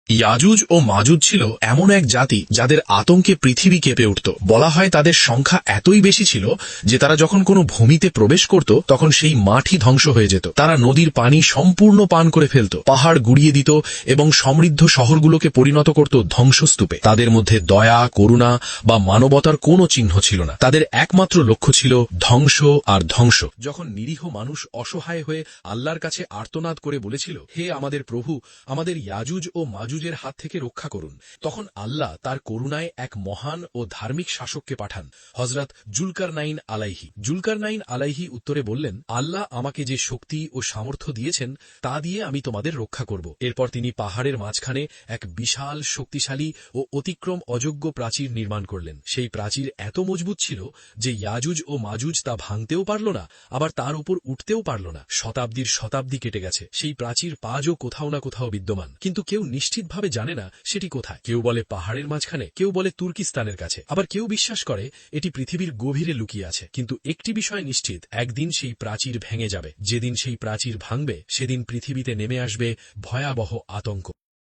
ইয়াজুজ ও মাজুজ ছিল এমন এক জাতি যাদের আতঙ্কে পৃথিবী কেঁপে উঠত। বলা হয় তাদের সংখ্যা এতই বেশি ছিল যে তারা যখন কোনো ভূমিতে প্রবেশ করত তখন সেই মাটি ধ্বংস হয়ে যেত। তারা নদীর পানি সম্পূর্ণ পান করে ফেলত, পাহাড় গুড়িয়ে দিত এবং সমৃদ্ধ শহরগুলোকে পরিণত করত ধ্বংসস্তূপে। তাদের মধ্যে দয়া, করুণা বা মানবতার কোনো চিহ্ন ছিল না। তাদের একমাত্র লক্ষ্য ছিল ধ্বংস আর ধ্বংস। যখন নিরীহ মানুষ অসহায় হয়ে আল্লাহর কাছে আর্তনাদ করে বলেছিল, হে আমাদের প্রভু, আমাদের ইয়াজুজ ও মাজুজের হাত থেকে রক্ষা করুন, তখন আল্লাহ তার করুণায় এক মহান ও ধার্মিক শাসককে পাঠান, হযরত জুলকারনাইন আলাইহি। জুলকারনাইন আলাইহি উত্তরে বললেন, আল্লাহ আমাকে যে শক্তি ও সামর্থ্য দিয়েছেন তা দিয়ে আমি তোমাদের রক্ষা করব। এরপর তিনি পাহাড়ের মাঝখানে এক বিশাল, শক্তিশালী ও অতিক্রম অযোগ্য প্রাচীর নির্মাণ করলেন। সেই প্রাচীর এত মজবুত ছিল যে ইয়াজুজ ও মাজুজ তা ভাঙতেও পারল না, আবার তার উপর উঠতেও পারল না। শতাব্দীর শতাব্দী কেটে গেছে, সেই প্রাচীর আজও কোথাও না কোথাও বিদ্যমান, কিন্তু কেউ নিশ্চিতভাবে জানে না সেটি কোথায়। কেউ বলে পাহাড়ের মাঝখানে, কেউ বলে তুর্কিস্তানের কাছে, আবার কেউ বিশ্বাস করে এটি পৃথিবীর গভীরে লুকিয়ে আছে। কিন্তু একটি বিষয় নিশ্চিত, একদিন সেই প্রাচীর ভেঙে যাবে। যেদিন সেই প্রাচীর ভাঙবে সেদিন পৃথিবীতে নেমে আসবে ভয়াবহ আতঙ্ক।